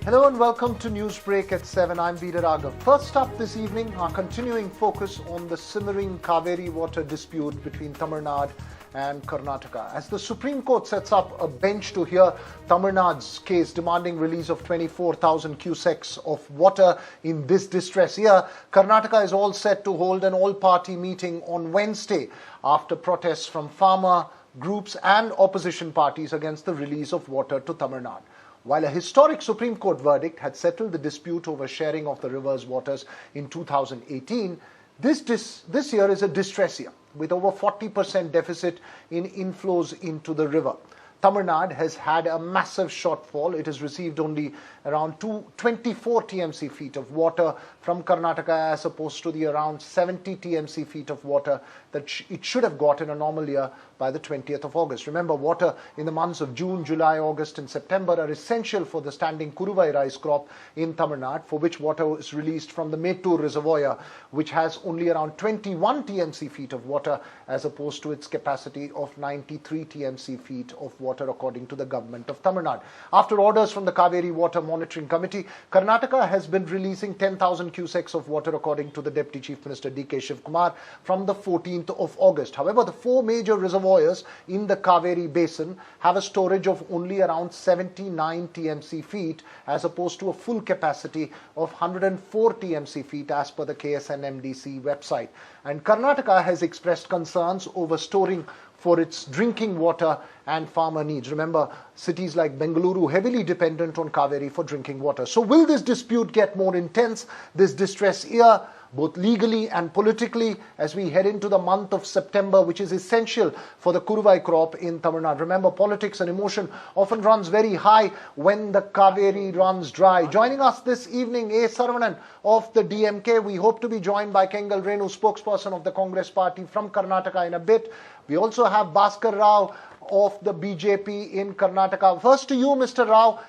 Hello and welcome to Newsbreak at 7. I'm Veera Raghav. First up this evening, our continuing focus on the simmering Cauvery water dispute between Tamil Nadu and Karnataka. As the Supreme Court sets up a bench to hear Tamil Nadu's case demanding release of 24,000 cusecs of water in this distress year, Karnataka is all set to hold an all-party meeting on Wednesday after protests from farmer groups and opposition parties against the release of water to Tamil Nadu. While a historic Supreme Court verdict had settled the dispute over sharing of the river's waters in 2018, this year is a distress year, with over 40% deficit in inflows into the river. Tamil Nadu has had a massive shortfall. It has received only around 24 TMC feet of water from Karnataka as opposed to the around 70 TMC feet of water that it should have got in a normal year by the 20th of August. Remember, water in the months of June, July, August and September are essential for the standing Cauvery rice crop in Tamil Nadu, for which water is released from the Mettur reservoir, which has only around 21 TMC feet of water as opposed to its capacity of 93 TMC feet of water according to the government of Tamil Nadu. After orders from the Cauvery Water Monitoring Committee, Karnataka has been releasing 10,000 cusecs of water according to the Deputy Chief Minister D.K. Shivkumar from the 14th of August. However, the four major reservoirs in the Cauvery basin have a storage of only around 79 TMC feet as opposed to a full capacity of 104 TMC feet as per the KSNMDC website. And Karnataka has expressed concerns over storing for its drinking water and farmer needs. Remember, cities like Bengaluru heavily dependent on Cauvery for drinking water. So will this dispute get more intense this distress year, both legally and politically, as we head into the month of September, which is essential for the Cauvery crop in Tamil Nadu? Remember, politics and emotion often runs very high when the Cauvery runs dry. Joining us this evening, A. Saravanan of the DMK. We hope to be joined by Kengal Renu, spokesperson of the Congress party from Karnataka, in a bit. We also have Bhaskar Rao of the BJP in Karnataka. First to you, Mr. Rao,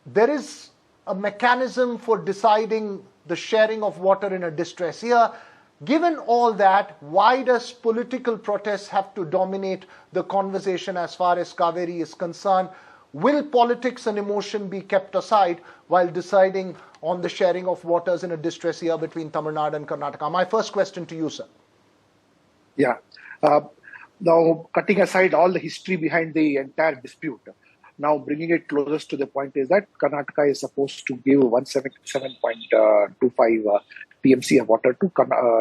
there is a mechanism for deciding the sharing of water in a distress year. Given all that, why does political protests have to dominate the conversation as far as Cauvery is concerned? Will politics and emotion be kept aside while deciding on the sharing of waters in a distress year between Tamil Nadu and Karnataka? My first question to you, sir. Yeah. Now, cutting aside all the history behind the entire dispute, now bringing it closest to the point is that Karnataka is supposed to give 177.25 TMC of water to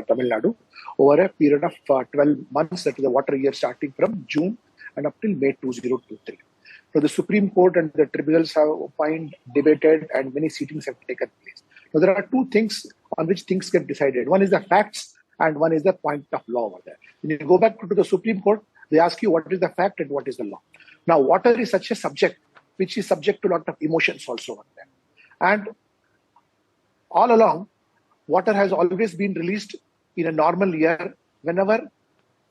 Tamil Nadu over a period of 12 months, that is the water year starting from June and up till May 2023. So the Supreme Court and the tribunals have opined, debated, and many sittings have taken place. Now there are two things on which things get decided. One is the facts and one is the point of law over there. When you go back to the Supreme Court, they ask you what is the fact and what is the law. Now, water is such a subject which is subject to a lot of emotions also over there. And all along, water has always been released in a normal year whenever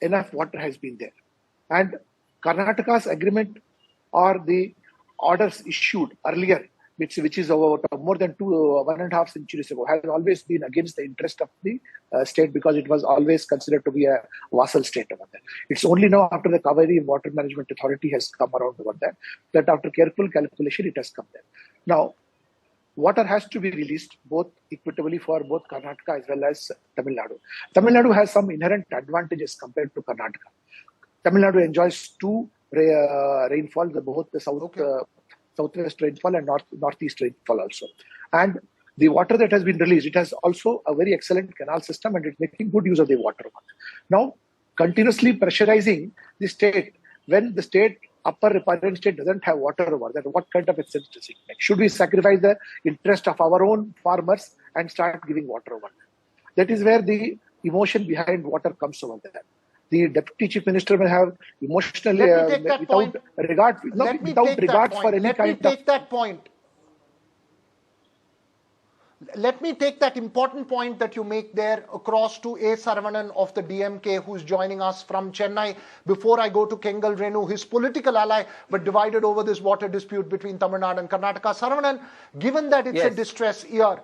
enough water has been there. And Karnataka's agreement or the orders issued earlier, which is about more than 1.5 centuries ago, has always been against the interest of the state because it was always considered to be a vassal state over there. It's only now after the Cauvery Water Management Authority has come around over there that after careful calculation it has come there. Now, water has to be released both equitably for both Karnataka as well as Tamil Nadu. Tamil Nadu has some inherent advantages compared to Karnataka. Tamil Nadu enjoys two rainfall, both the southwest rainfall and northeast rainfall also. And the water that has been released, it has also a very excellent canal system and it's making good use of the water. Now, continuously pressurizing the state, when the state, upper riparian state doesn't have water over there, what kind of a sense does it make? Should we sacrifice the interest of our own farmers and start giving water over there? That is where the emotion behind water comes over there. The Deputy Chief Minister may have emotionally, without regard for any kind of... Let me take that point. Let me take that important point that you make there across to A. Saravanan of the DMK, who's joining us from Chennai. Before I go to Kengal Renu, his political ally, but divided over this water dispute between Tamil Nadu and Karnataka. Saravanan, given that it's a distress year,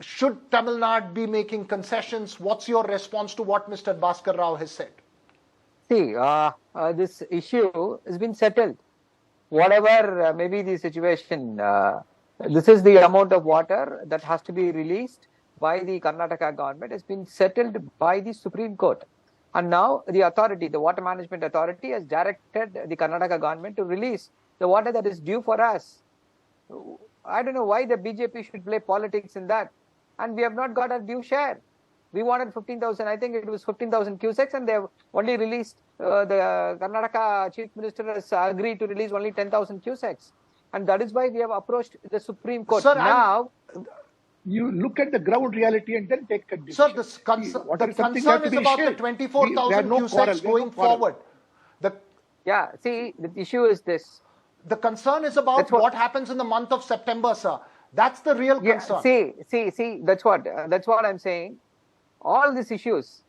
should Tamil Nadu be making concessions? What's your response to what Mr. Bhaskar Rao has said? See, this issue has been settled. Whatever maybe the situation This is the amount of water that has to be released by the Karnataka government. Has been settled by the Supreme Court. And now the authority, the Water Management Authority, has directed the Karnataka government to release the water that is due for us. I don't know why the BJP should play politics in that. And we have not got our due share. We wanted 15,000, I think it was 15,000 cusecs, and they have only released, the Karnataka Chief Minister has agreed to release only 10,000 cusecs. And that is why we have approached the Supreme Court. Sir, now, you look at the ground reality and then take a decision. Sir, the concern is about the 24,000 cusecs going forward. Yeah, see, the issue is this. The concern is about what happens in the month of September, sir. That's the real concern. See, that's what I'm saying. All these issues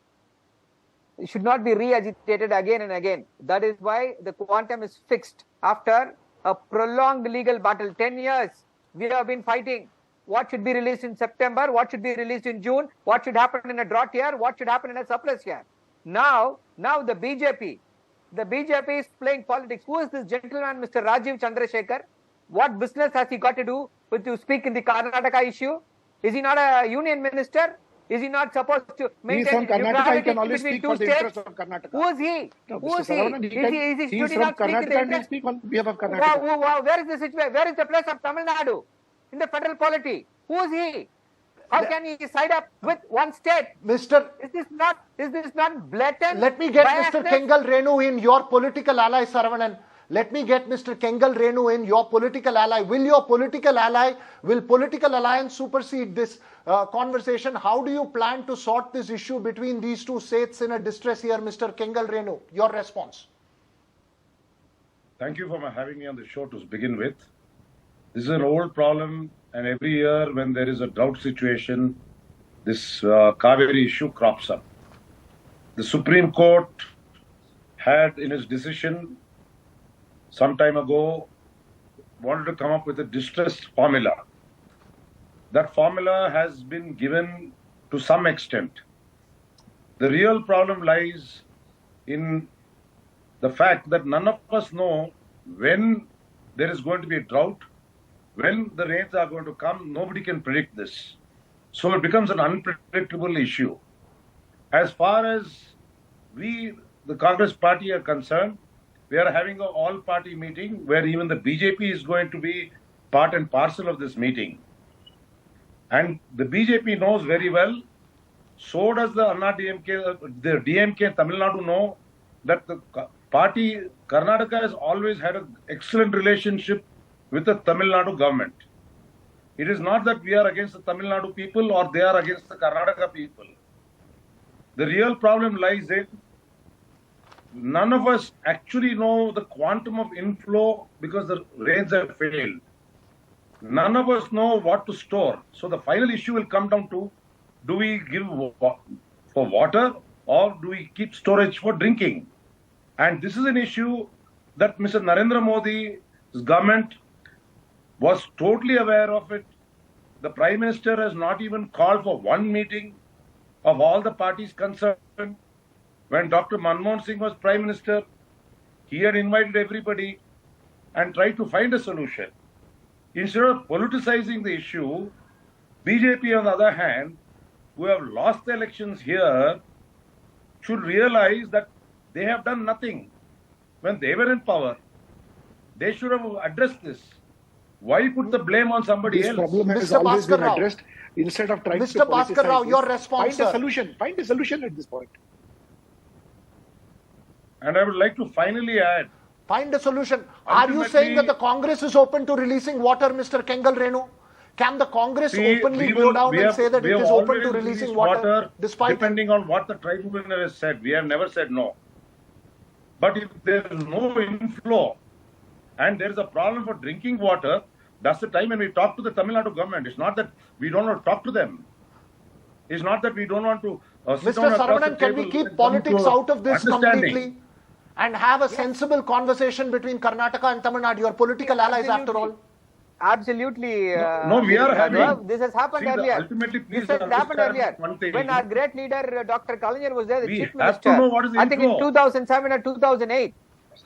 should not be re-agitated again and again. That is why the quantum is fixed after a prolonged legal battle. 10 years we have been fighting. What should be released in September? What should be released in June? What should happen in a drought year? What should happen in a surplus year? Now the BJP is playing politics. Who is this gentleman, Mr. Rajiv Chandrasekhar? What business has he got to do with to speak in the Karnataka issue? Is he not a union minister? Is he not supposed to maintain neutrality between two states? Who is he? Who is he? He is from Karnataka and he speaks on behalf of Karnataka. Wow. Where is the situation? Where is the place of Tamil Nadu in the federal polity? Who is he? How can he side up with one state? Is this not blatant? Let me get Mr. Kengal Renu in, your political ally, Saravanan. Let me get Mr. Kengal Renu in, your political ally. Will political alliance supersede this conversation? How do you plan to sort this issue between these two states in a distress here, Mr. Kengal Renu? Your response. Thank you for having me on the show to begin with. This is an old problem, and every year when there is a drought situation, this Cauvery issue crops up. The Supreme Court had in its decision some time ago wanted to come up with a distress formula. That formula has been given to some extent. The real problem lies in the fact that none of us know when there is going to be a drought, when the rains are going to come. Nobody can predict this. So it becomes an unpredictable issue. As far as we, the Congress party, are concerned, we are having an all-party meeting where even the BJP is going to be part and parcel of this meeting. And the BJP knows very well, so does the NDTV, the DMK Tamil Nadu know that the party, Karnataka, has always had an excellent relationship with the Tamil Nadu government. It is not that we are against the Tamil Nadu people or they are against the Karnataka people. The real problem lies in none of us actually know the quantum of inflow because the rains have failed. None of us know what to store. So the final issue will come down to, do we give for water or do we keep storage for drinking? And this is an issue that Mr. Narendra Modi's government was totally aware of it. The Prime Minister has not even called for one meeting of all the parties concerned. When Dr. Manmohan Singh was Prime Minister, he had invited everybody and tried to find a solution. Instead of politicizing the issue, BJP, on the other hand, who have lost the elections here, should realize that they have done nothing. When they were in power, they should have addressed this. Why put the blame on somebody else? This problem has always been addressed. Instead of trying to Mr. Bhaskar Rao, your response, find a solution at this point. And I would like to finally add. Find a solution. Are you saying that the Congress is open to releasing water, Mr. Kengal Renu? Can the Congress openly go down and say that it is open to releasing water despite... Depending on what the tribunal has said. We have never said no. But if there is no inflow and there is a problem for drinking water, that's the time when we talk to the Tamil Nadu government. It's not that we don't want to talk to them. It's not that we don't want to... Mr. Saravanan, can we keep politics out of this completely and have a sensible conversation between Karnataka and Tamil Nadu, your political allies after all? Absolutely. No, we are having... This has happened earlier. Ultimately, please this has happened earlier. When our great leader, Dr. Kalaignar, was there, the Chief Minister, I think in 2007 or 2008,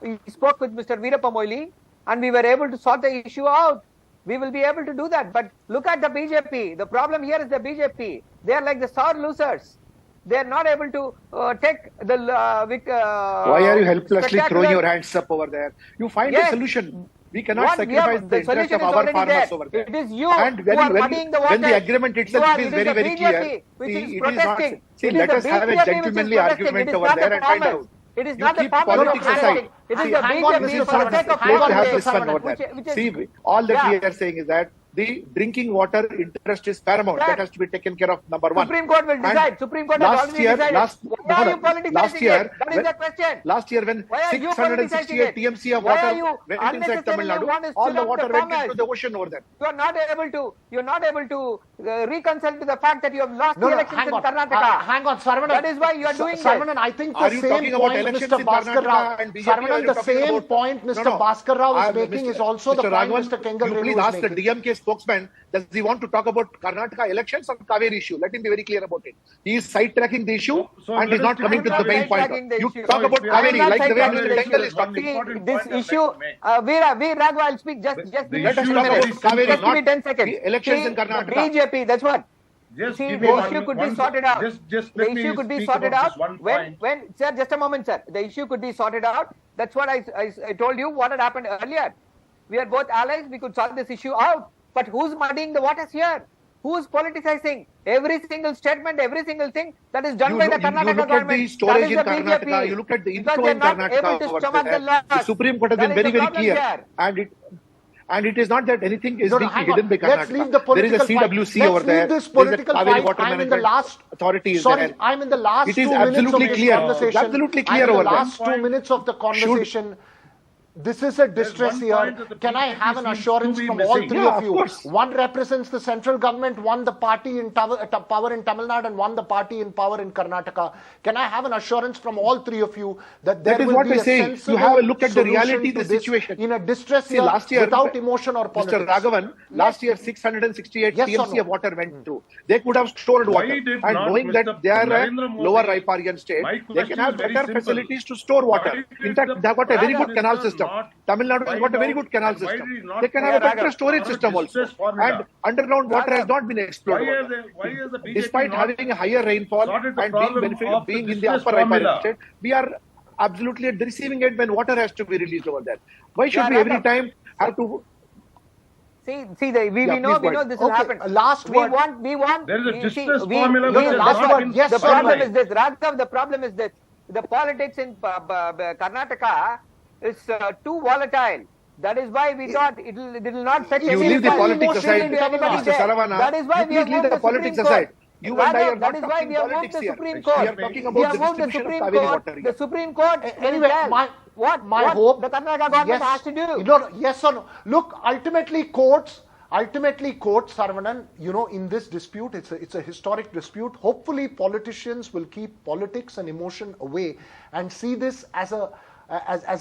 we spoke with Mr. Veerappa Moily and we were able to sort the issue out. we will be able to do that. But look at the BJP. The problem here is the BJP. They are like the sore losers. They are not able to take the... Why are you helplessly throwing your hands up over there? You find a solution. We cannot sacrifice the interest of our farmers over there. It is you and who are muddying the water. When the agreement itself is very, very clear. Let us have a gentlemanly argument over there and find out. It is not the farmers politics aside. It is the BJP for the sake of farmers. See, all that we are saying is that the drinking water interest is paramount. That has to be taken care of, number one. Supreme Court will decide. Supreme Court has already decided. Why are you politicizing it? That is the question. Last year when 668 TMC of water went inside Tamil Nadu, all the water went into the ocean over there. You are not able to reconcile to the fact that you have lost the elections in Karnataka. Hang on, Saravanan. That is why you are doing this. Saravanan, I think the same point Mr. Bhaskar Rao, Saravanan, the same point Mr. Bhaskar Rao is making is also the point Mr. Kengal Renu is making. Please ask the DMK spokesman, does he want to talk about Karnataka elections or Cauvery issue? Let him be very clear about it. He is sidetracking the issue and he's not coming to the main point. You talk about Cauvery like the way Mr. Kengal is talking. This issue, Veer Raghav, I'll speak just let us talk about Cauvery, just give me 10 seconds. The elections in Karnataka. BJP, that's what. Just See, give the me issue could be sorted out. The issue could be sorted out when, sir, just a moment, sir. The issue could be sorted out. That's what I told you what had happened earlier. We are both allies. We could sort this issue out. But who's muddying the waters here? Who's politicizing? Every single statement, every single thing that is done by the Karnataka government. You look at the storage in Karnataka. You look at the inflow in Karnataka. The Supreme Court has been very, very clear. And it is not that anything is being hidden by Karnataka. Let's leave the political there is a CWC over there. This political fight. I'm in the last authority. Sorry, I'm in the last it is 2 minutes absolutely of clear. Conversation. Absolutely clear over there. The last 2 minutes of the conversation. This is a distress here. Can I have an assurance from all three of you? One represents the central government, one the party in power in Tamil Nadu, and one the party in power in Karnataka. Can I have an assurance from all three of you that there will be a sensible you have a look at the reality of the situation. In a distress here, last year, without emotion or politics. Mr. Raghavan, last year 668 TMC of water went through. They could have stored water. And knowing that they are a lower riparian state, they can have better facilities to store water. In fact, they have got a very good canal system. Tamil Nadu has got a very good canal system. They can have a better storage system also. And underground water has not been explored. Despite having a higher rainfall and being in the upper riparian state, we are absolutely at the receiving end when water has to be released over there. Why should we every time have to... See, we know this will happen. Last word. We want. There is a distress formula. Yes, the problem is this. Raghav, the problem is this. The politics in Karnataka is too volatile. That is why we thought it will not fetch You leave the politics aside, Mr. Saravana. That is why we have moved the politics Supreme aside. Court. You and I are that not is why we have moved the Supreme Court. We are talking about the distribution of Cauvery water. The Supreme Court. Anyway, my hope the Karnataka government has to do. Yes or no? Look, ultimately courts, Saravanan, in this dispute, it's a historic dispute. Hopefully politicians will keep politics and emotion away and see this as a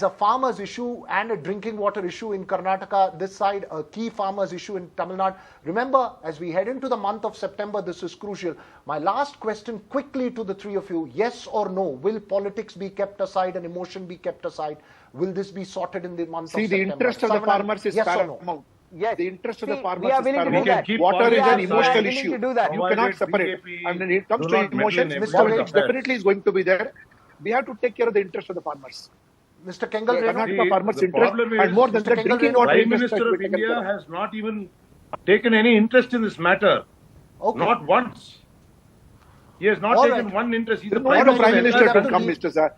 farmers issue and a drinking water issue in Karnataka, this side, a key farmers issue in Tamil Nadu. Remember, as we head into the month of September, this is crucial. My last question quickly to the three of you, yes or no, will politics be kept aside and emotion be kept aside? Will this be sorted in the month of September? See, the interest of the farmers is paramount. Yes. The interest of the farmers we are willing to do that. Water is an emotional issue. To do that. You cannot separate. And when it comes to emotions, politics definitely is going to be there. We have to take care of the interest of the farmers. Mr. Kengal Karnataka farmers' interest, and more than that, drinking water Prime Minister of India has not even taken any interest in this matter. Okay. Not once. He has not taken one interest. He's the Prime Minister to come, Mr.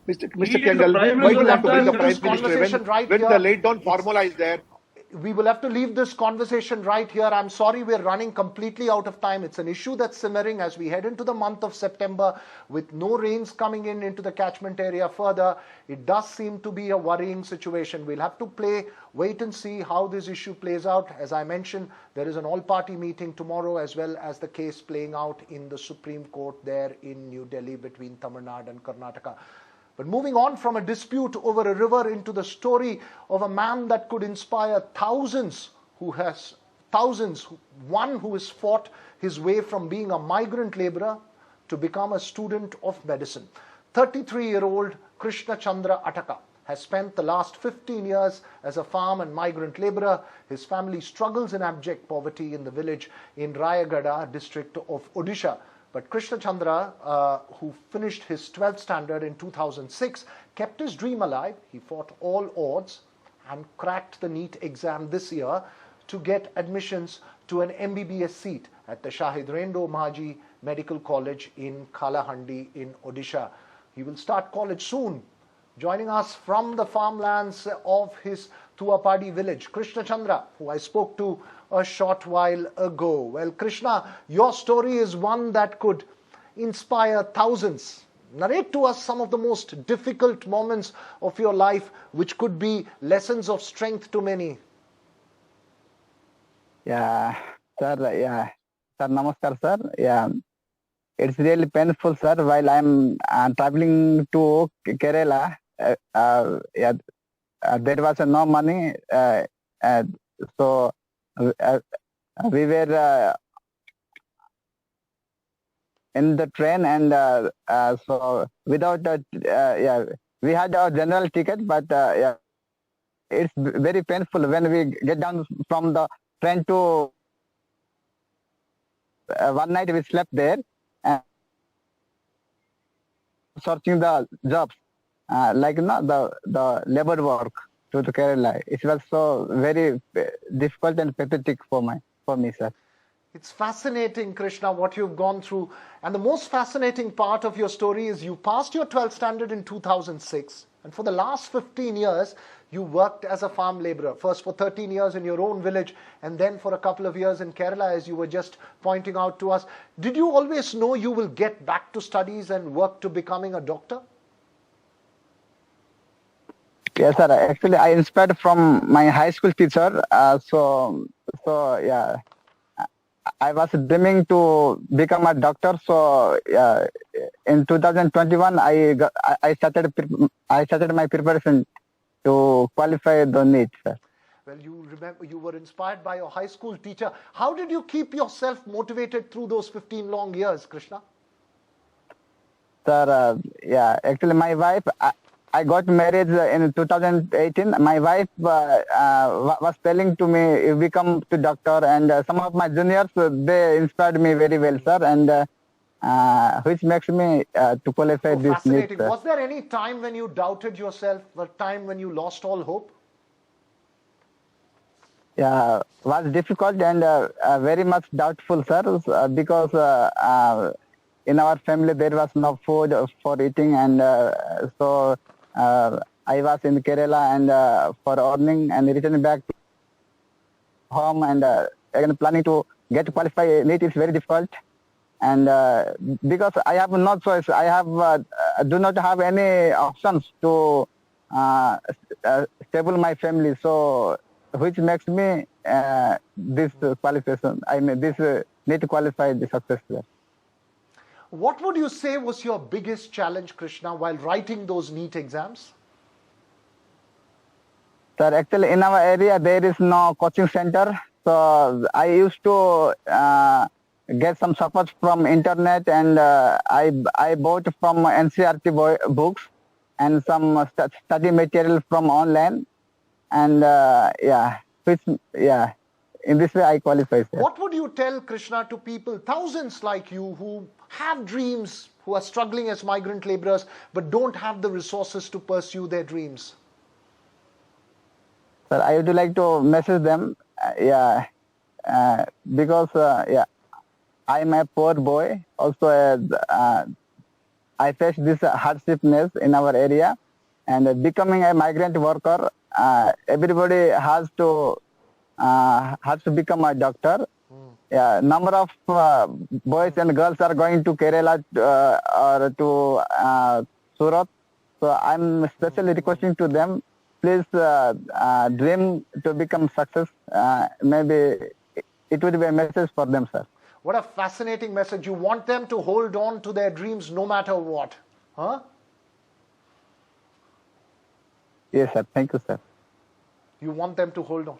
Kengal. Why do you have to bring the Prime Minister when the laid down formula is there? We will have to leave this conversation right here. I'm sorry we're running completely out of time. It's an issue that's simmering as we head into the month of September with no rains coming into the catchment area further. It does seem to be a worrying situation. We'll have to wait and see how this issue plays out. As I mentioned, there is an all-party meeting tomorrow as well as the case playing out in the Supreme Court there in New Delhi between Tamil Nadu and Karnataka. But moving on from a dispute over a river into the story of a man that could inspire thousands, one who has fought his way from being a migrant laborer to become a student of medicine. 33-year-old Krishna Chandra Ataka has spent the last 15 years as a farm and migrant laborer. His family struggles in abject poverty in the village in Rayagada district of Odisha. But Krishna Chandra, who finished his 12th standard in 2006, kept his dream alive. He fought all odds and cracked the NEET exam this year to get admissions to an MBBS seat at the Shahid Rendo Maji Medical College in Kalahandi in Odisha. He will start college soon. Joining us from the farmlands of his Tuapadi village, Krishna Chandra, who I spoke to a short while ago. Well, Krishna, your story is one that could inspire thousands. Narrate to us some of the most difficult moments of your life, which could be lessons of strength to many. Yeah, sir. Yeah, sir. Namaskar, sir. Yeah, it's really painful, sir. While I'm traveling to Kerala, yeah, there was no money, so we were in the train, and so without yeah, we had our general ticket, but yeah, it's very painful when we get down from the train to one night we slept there and searching the jobs, like the labor work to Kerala. It was so very difficult and pathetic for me, sir. It's fascinating, Krishna, what you've gone through. And the most fascinating part of your story is you passed your 12th standard in 2006. And for the last 15 years, you worked as a farm laborer. First for 13 years in your own village, and then for a couple of years in Kerala, as you were just pointing out to us. Did you always know you will get back to studies and work to becoming a doctor? Yes, sir. Actually, I inspired from my high school teacher. So yeah, I was dreaming to become a doctor. So in 2021, I started my preparation to qualify the NEET, sir. Well, you remember you were inspired by your high school teacher. How did you keep yourself motivated through those 15 long years, Krishna? Sir, yeah, actually my wife, I got married in 2018. My wife was telling to me, if we come to doctor, and some of my juniors, they inspired me very well, sir, and which makes me to qualify this fascinating. NEET, sir. Was there any time when you doubted yourself, a time when you lost all hope? Yeah, was difficult and very much doubtful, sir, because in our family there was no food for eating, and so I was in Kerala and for earning and returning back home, and again planning to get qualified NEET is very difficult. And because I have no choice, I do not have any options to stable my family. So which makes me this qualification. I mean, this need to qualify the successful. What would you say was your biggest challenge, Krishna, while writing those NEET exams? Sir, actually in our area there is no coaching center. So I used to get some support from internet, and I bought from NCRT books and some study material from online, and in this way I qualify, sir. What would you tell, Krishna, to people, thousands like you, who have dreams, who are struggling as migrant laborers, but don't have the resources to pursue their dreams? Sir, I would like to message them, because I'm a poor boy. Also, I face this hardshipness in our area, and becoming a migrant worker, everybody has to become a doctor. Yeah, number of boys and girls are going to Kerala or to Surat. So I'm especially requesting to them, please dream to become success. Maybe it would be a message for them, sir. What a fascinating message. You want them to hold on to their dreams no matter what. Huh? Yes, sir. Thank you, sir. You want them to hold on.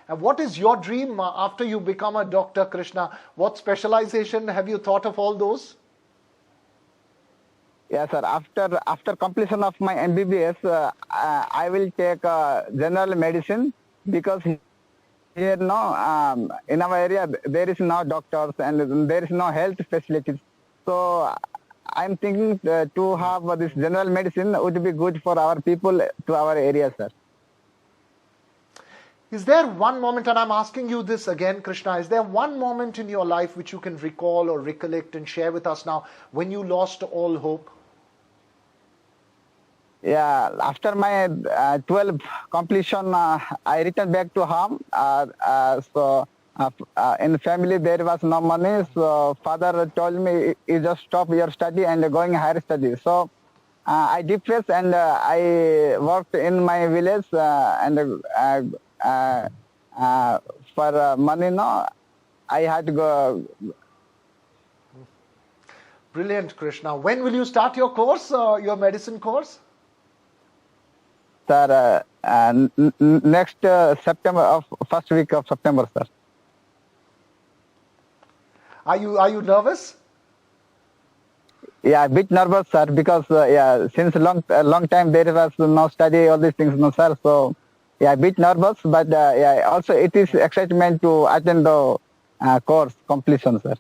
And what is your dream after you become a doctor, Krishna? What specialization? Have you thought of all those? Yeah, sir. After completion of my MBBS, I will take general medicine because here in our area there is no doctors and there is no health facilities. So I'm thinking to have this general medicine would be good for our people to our area, sir. Is there one moment, and I'm asking you this again, Krishna, is there one moment in your life which you can recall or recollect and share with us now when you lost all hope? Yeah, after my 12 completion, I returned back to home. In family there was no money, so father told me, you just stop your study and going higher study. So I depressed and I worked in my village for money. I had to go. Brilliant, Krishna. When will you start your course, your medicine course? Sir, next September, first week of September, sir. Are you nervous? Yeah, a bit nervous, sir, because since a long time there was no study, all these things, no, sir. So yeah, a bit nervous, but also it is excitement to attend the course completion, sir.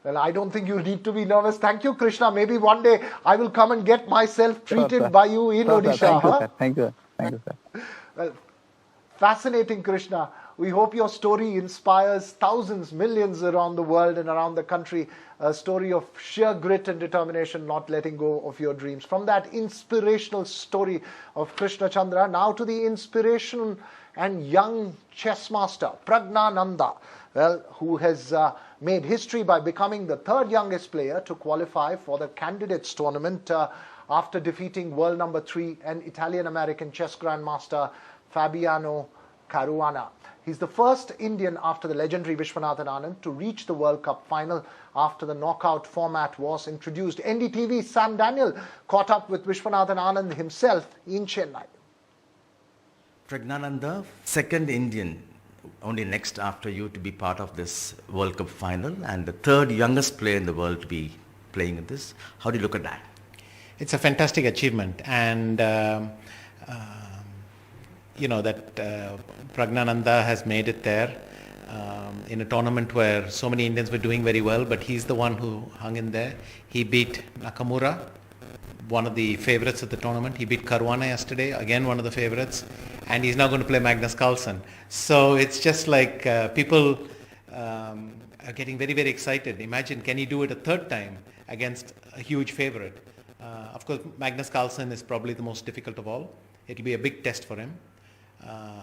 Well, I don't think you need to be nervous. Thank you, Krishna. Maybe one day I will come and get myself treated by you in Odisha. Thank you, sir. Thank you, sir. Well, fascinating, Krishna. We hope your story inspires thousands, millions around the world and around the country. A story of sheer grit and determination, not letting go of your dreams. From that inspirational story of Krishna Chandra, now to the inspirational and young chess master, Pragnananda, who has made history by becoming the third youngest player to qualify for the candidates tournament after defeating world number 3 and Italian-American chess grandmaster Fabiano Caruana. He's the first Indian after the legendary Vishwanathan Anand to reach the World Cup final after the knockout format was introduced. NDTV Sam Daniel caught up with Vishwanathan Anand himself in Chennai. Pragnananda, second Indian, only next after you to be part of this World Cup final, and the third youngest player in the world to be playing in this. How do you look at that? It's a fantastic achievement, and that Pragnananda has made it there in a tournament where so many Indians were doing very well, but he's the one who hung in there. He beat Nakamura, one of the favourites at the tournament. He beat Caruana yesterday, again one of the favourites, and he's now going to play Magnus Carlsen. So it's just like people are getting very, very excited. Imagine, can he do it a third time against a huge favourite? Of course, Magnus Carlsen is probably the most difficult of all. It'll be a big test for him.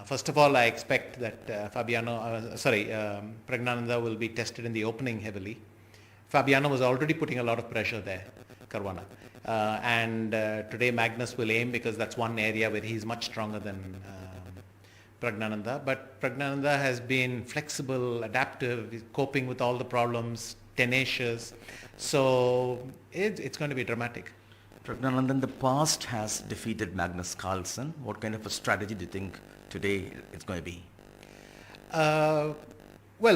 First of all, I expect that Pragnananda will be tested in the opening heavily. Fabiano was already putting a lot of pressure there, Caruana. And today Magnus will aim because that's one area where he's much stronger than Pragnananda. But Pragnananda has been flexible, adaptive, he's coping with all the problems, tenacious. So it's going to be dramatic. Pragnananda in the past has defeated Magnus Carlsen. What kind of a strategy do you think today it's going to be? Well,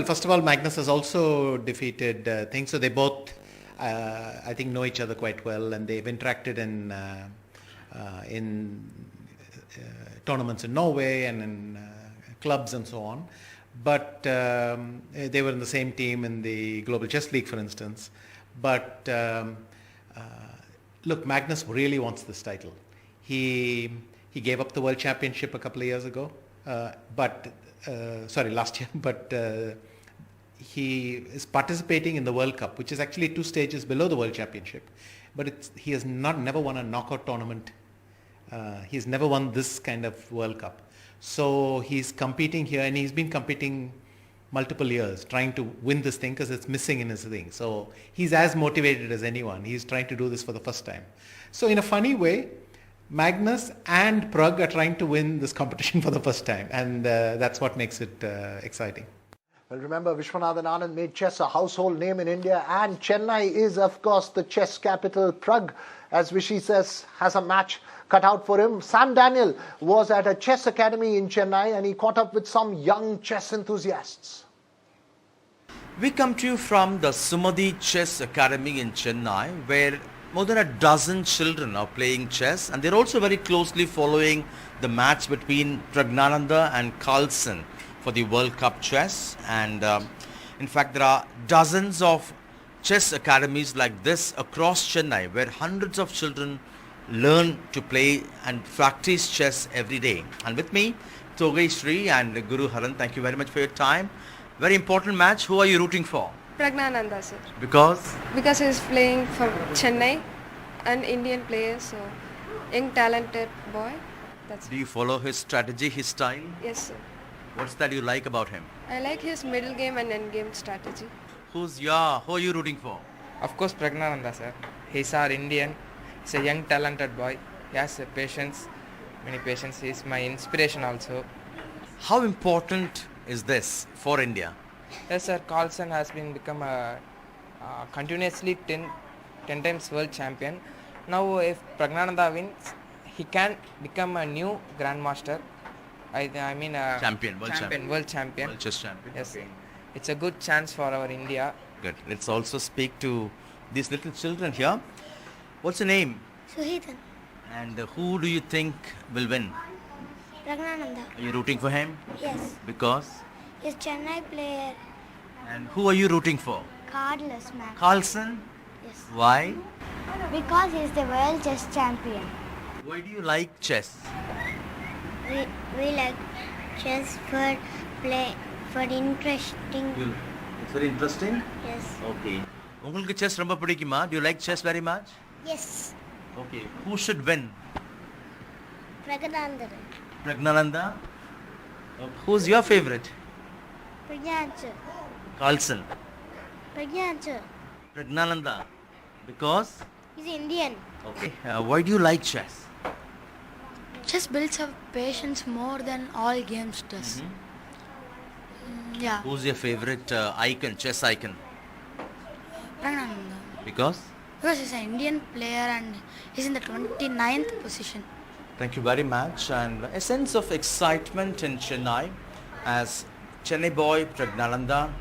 first of all, Magnus has also defeated things. So they both, I think, know each other quite well, and they've interacted in tournaments in Norway and in clubs and so on. But they were in the same team in the Global Chess League, for instance. But look, Magnus really wants this title. He gave up the World Championship a couple of years ago, last year. But he is participating in the World Cup, which is actually 2 stages below the World Championship. But he has never won a knockout tournament. He's never won this kind of World Cup. So he's competing here, and he's been competing multiple years, trying to win this thing because it's missing in his thing. So he's as motivated as anyone. He's trying to do this for the first time. So in a funny way, Magnus and Prag are trying to win this competition for the first time, and that's what makes it exciting. Well, remember, Vishwanathan Anand made chess a household name in India, and Chennai is, of course, the chess capital. Prag, as Vishy says, has a match cut out for him. Sam Daniel was at a chess academy in Chennai, and he caught up with some young chess enthusiasts. We come to you from the Sumadhi Chess Academy in Chennai, where More than a dozen children are playing chess, and they're also very closely following the match between Pragnananda and Carlsen for the World Cup chess. And in fact, there are dozens of chess academies like this across Chennai, where hundreds of children learn to play and practice chess every day. And with me, Togai Sri and Guru Haran, thank you very much for your time. Very important match. Who are you rooting for? Pragnananda, sir. Because? Because he's playing for Chennai, an Indian player, so young talented boy. That's Do you follow his strategy, his style? yes, sir. What's that you like about him? I like his middle game and end game strategy. Who are you rooting for? Of course, Pragnananda, sir. He's our Indian. He's a young, talented boy. He has patience, many patience. He's my inspiration also. How important is this for India? Yes, sir. Carlsen has become a continuously 10 times world champion. Now, if Pragnananda wins, he can become a new grandmaster. I mean, Champion, world champion. world champion. World chess champion. Yes, Okay. it's a good chance for our India. Good. Let's also speak to these little children here. What's your name? Suhitan, And who do you think will win? Pragnananda, Are you rooting for him? yes, Because? he's Chennai player, And who are you rooting for? cardless man, Carlsen? yes, Why? because he's the world chess champion. Why do you like chess? We like chess for play, for interesting, It's very interesting. yes, Okay. உங்களுக்கு chess ரொம்ப பிடிக்குமா? Do you like chess very much? yes, Okay. Who should win? Pragnananda, Pragnananda? Who's your favorite? Pragyancha, Carlsen. Pragyancha, Pragnananda. Because? he's Indian. Okay. Why do you like chess? Chess builds up patience more than all games does. Yeah, Who's your favorite icon, chess icon? Pragnananda. Because? Because he's an Indian player and he's in the 29th position. Thank you very much. And a sense of excitement in Chennai as Chennai boy Pragnananda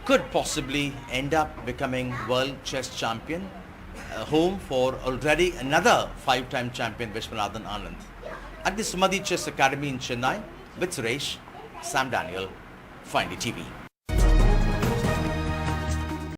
could possibly end up becoming world chess champion, home for already another 5-time champion Vishwanathan Anand. At the Sumadhi Chess Academy in Chennai with Suresh, Sam Daniel, Findy TV.